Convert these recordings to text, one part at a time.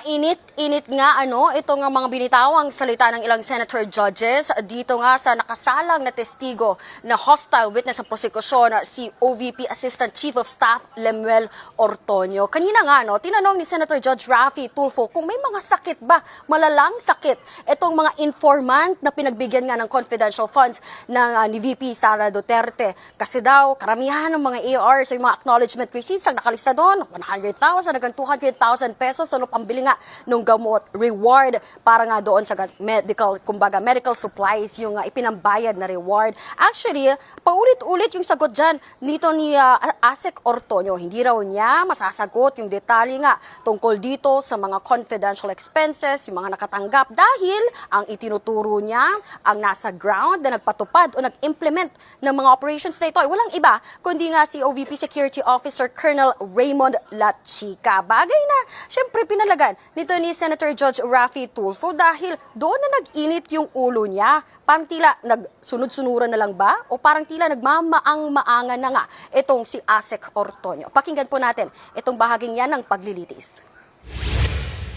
Mainit-init nga ito nga mga binitawang salita ng ilang senator judges dito nga sa nakasalang na testigo na hostile witness sa prosekusyon si OVP Assistant Chief of Staff Lemuel Ortonio. Kanina nga tinanong ni Senator Judge Raffy Tulfo kung may mga sakit ba, malalang sakit itong mga informant na pinagbigyan nga ng confidential funds ng ni VP Sara Duterte. Kasi daw karamihan ng mga ARs o yung mga acknowledgement receipts ang nakalista doon, 100,000 hanggang 200,000 pesos pambili nga ng gamot, reward para nga doon sa medical supplies yung ipinambayad na reward. Actually, paulit-ulit yung sagot dyan nito ni ASEC Ortonio. Hindi raw niya masasagot yung detalye nga tungkol dito sa mga confidential expenses, yung mga nakatanggap dahil ang itinuturo niya ang nasa ground na nagpatupad o nag-implement ng mga operations na ito ay walang iba kundi nga si OVP Security Officer Colonel Raymond Lachica. Bagay na syempre pinalagan nito ni Senator Judge Raffy Tulfo dahil doon na nag-init yung ulo niya. Parang tila nagsunod-sunuran na lang ba? O parang tila nagmamaang-maangan na nga itong si ASEC Ortonio. Pakinggan po natin itong bahaging yan ng paglilitis.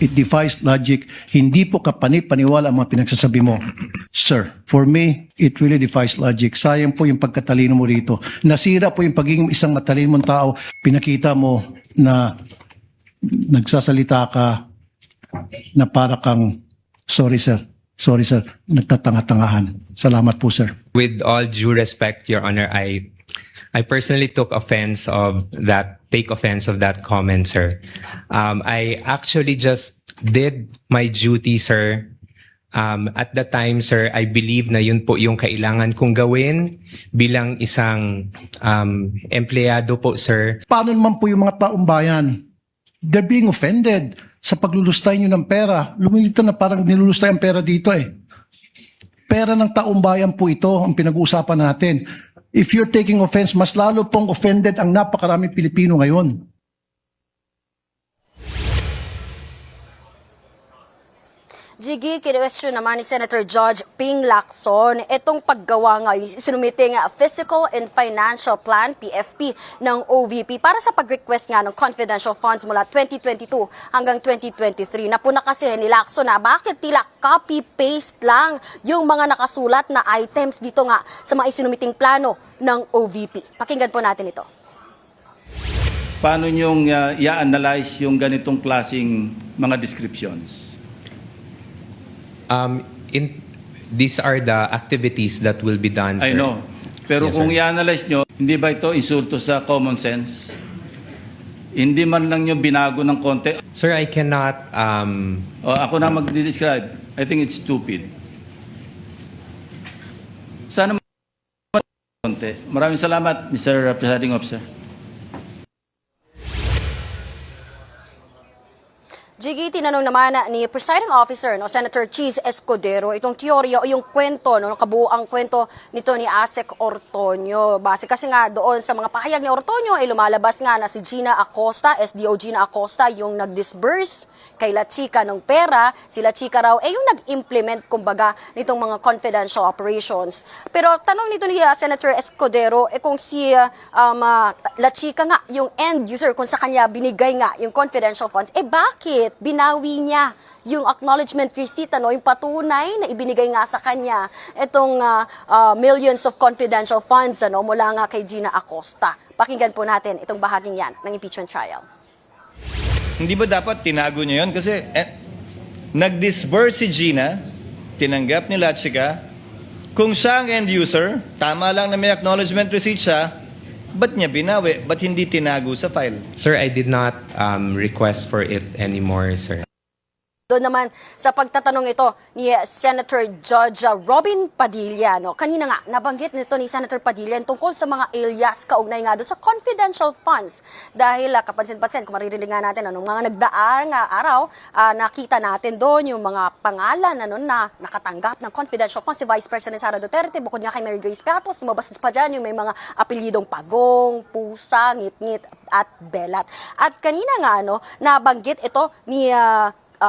It defies logic. Hindi po kapanipaniwala ang mga pinagsasabi mo. Sir, for me, it really defies logic. Sayang po yung pagkatalino mo rito. Nasira po yung pagiging isang matalino mong tao. Pinakita mo na nagsasalita ka na para kang, sorry sir, nagtatanga-tangahan. Salamat po sir. With all due respect, Your Honor, I personally take offense of that comment, sir. I actually just did my duty, sir. At the time, sir, I believe na yun po yung kailangan kong gawin bilang isang empleyado po, sir. Paano naman po yung mga taong bayan? They're being offended sa paglulustay nyo ng pera. Lumilito na parang nilulustay ang pera dito eh. Pera ng taong bayan po ito ang pinag-uusapan natin. If you're taking offense, mas lalo pong offended ang napakaraming Pilipino ngayon. Jiggy, kinwestiyon naman ni Senator Judge Ping Lacson itong paggawa nga, sinumiting Physical and Financial Plan, PFP, ng OVP para sa pag-request nga ng confidential funds mula 2022 hanggang 2023. Napuna kasi ni Lacson na bakit tila copy-paste lang yung mga nakasulat na items dito nga sa mga isinumiting plano ng OVP. Pakinggan po natin ito. Paano nyong i-analyze yung ganitong klaseng mga descriptions? These are the activities that will be done, sir. I know. Pero Yes, kung sir. i-analyze nyo, hindi ba ito insulto sa common sense? Hindi man lang nyo binago ng konti. Sir, I cannot... O ako na mag-describe. I think it's stupid. Sana konti. Maraming salamat, Mr. Presiding Officer. Jiggy, tinanong naman ni Presiding Officer, Senator Cheese Escudero, itong teorya o yung kwento, kabuuang kwento nito ni ASEC Ortonio. Base kasi nga doon sa mga pahayag ni Ortonio, ay lumalabas nga na si Gina Acosta, SDO Gina Acosta, yung nag-disburse kay Lachica ng pera. Si Lachica raw yung nag-implement, kumbaga, nitong mga confidential operations. Pero tanong nito ni Senator Escudero, kung si Lachica nga, yung end user, kung sa kanya binigay nga yung confidential funds, bakit binawi niya yung acknowledgement receipt, yung patunay na ibinigay nga sa kanya itong millions of confidential funds mula nga kay Gina Acosta. Pakinggan po natin itong bahaging yan ng impeachment trial. Hindi ba dapat tinago niya yun? Kasi nag-disburse si Gina, tinanggap ni Lachica. Kung siya ang end user, tama lang na may acknowledgement receipt siya, ba't niya binawi? Ba't hindi tinago sa file? Sir, I did not request for it anymore, sir. Doon naman sa pagtatanong ito ni Senator Judge Robin Padilla, kanina nga nabanggit nito ni Senator Padilla tungkol sa mga alias kaugnay nga doon sa confidential funds. Dahil kapansin-pansin, kung maririnig nga natin, anong mga nagdaang araw, nakita natin doon yung mga pangalan na nakatanggap ng confidential funds si Vice President Sara Duterte, bukod nga kay Mary Grace Piatos, lumabas pa dyan yung may mga apelyidong Pagong, Pusa, Ngit-Ngit at Belat. At kanina nga nabanggit ito ni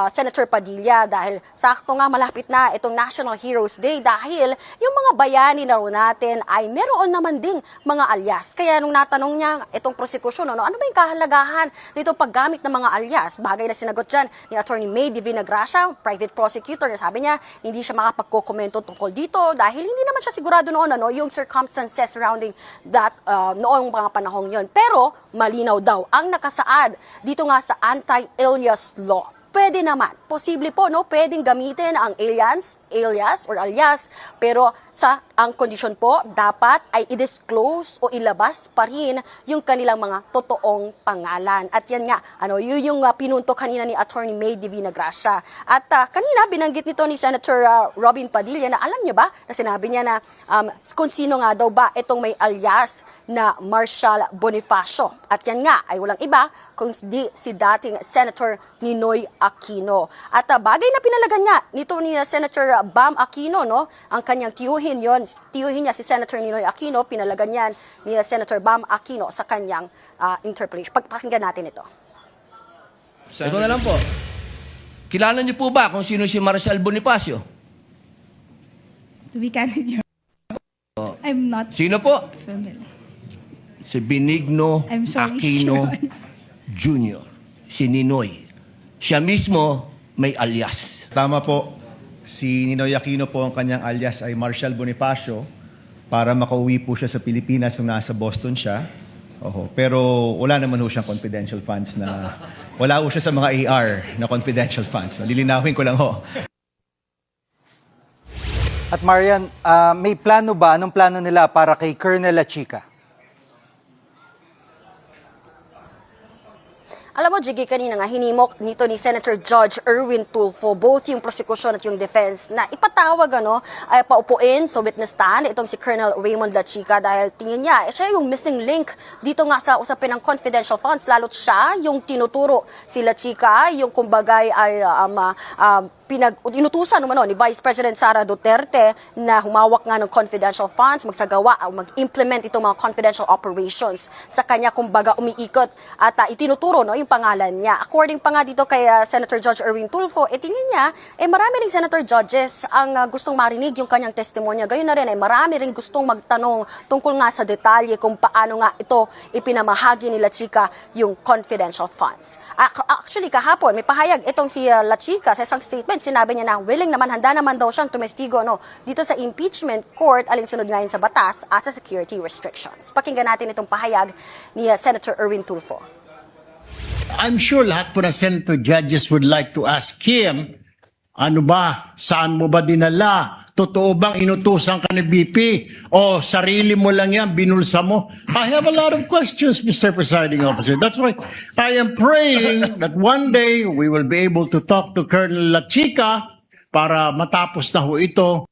Senator Padilla dahil sakto nga malapit na itong National Heroes Day dahil yung mga bayani na natin ay meron naman ding mga alias. Kaya nung natanong niya itong prosekusyon, ano ba yung kahalagahan nitong paggamit ng mga alias? Bagay na sinagot dyan ni Attorney May Divina Gracia, private prosecutor, na sabi niya hindi siya makapagkokomento tungkol dito dahil hindi naman siya sigurado noon yung circumstances surrounding that noong mga panahong yon. Pero malinaw daw ang nakasaad dito nga sa anti-alias law. Pwede naman, posible po, pwedeng gamitin ang alias or alias, pero ang kondisyon po, dapat ay i-disclose o ilabas pa rin yung kanilang mga totoong pangalan. At yan nga, yun yung pinunto kanina ni Attorney May Divina Gracia. At kanina, binanggit nito ni Senator Robin Padilla na alam niyo ba, na sinabi niya na kung sino nga daw ba itong may alias na Marshall Bonifacio. At yan nga, ay walang iba kung di si dating Senator Ninoy Aquino. At bagay na pinalagan nga nito ni Senator Bam Aquino, ang kanyang tiyuhin niya si Senator Ninoy Aquino, pinalagan niyan ni Senator Bam Aquino sa kanyang interpellation. Pakinggan natin ito. Ito na lang po. Kilala niyo po ba kung sino si Marshall Bonifacio? To be candid, Your Honor, I'm not Sino po? familiar. Si Benigno I'm sorry, Aquino Your Honor. Jr. Si Ninoy. Siya mismo may alias. Tama po, si Ninoy Aquino po ang kanyang alias ay Marshall Bonifacio para makauwi po siya sa Pilipinas nung nasa Boston siya. Oho. Pero wala naman ho siyang confidential funds na, wala ho siya sa mga AR na confidential funds. Lilinawin ko lang ho. At Marian, may plano ba? Anong plano nila para kay Colonel Lachica? Alam mo, Jiggy, kanina nga, hinimok nito ni Senator Judge Erwin Tulfo, both yung prosecution at yung defense, na ipatawag, ay paupuin sa witness stand itong si Colonel Raymond Lachica dahil tingin niya, siya yung missing link dito nga sa usapin ng confidential funds, lalo't siya yung tinuturo si Lachica, yung kumbagay ay inutusan naman ni Vice President Sara Duterte na humawak nga ng confidential funds, magsagawa o mag-implement itong mga confidential operations sa kanya, kumbaga umiikot at itinuturo yung pangalan niya. According pa nga dito kay Senator Judge Erwin Tulfo, tingin niya, marami ring senator judges ang gustong marinig yung kanyang testimonya. Gayon na rin, marami ring gustong magtanong tungkol nga sa detalye kung paano nga ito ipinamahagi ni Lachica yung confidential funds. Actually, kahapon, may pahayag itong si Lachica sa isang statement. Sinabi niya na willing naman, handa naman daw siyang tumestigo dito sa impeachment court alinsunod ngayon sa batas at sa security restrictions. Pakinggan natin itong pahayag ni Senator Erwin Tulfo. I'm sure lahat po ng senator judges would like to ask him, ano ba, saan mo ba dinala? Totoo bang inutusan ka ni BP? O sarili mo lang yan, binulsa mo? I have a lot of questions, Mr. Presiding Officer. That's why I am praying that one day we will be able to talk to Colonel Lachica para matapos na ho ito.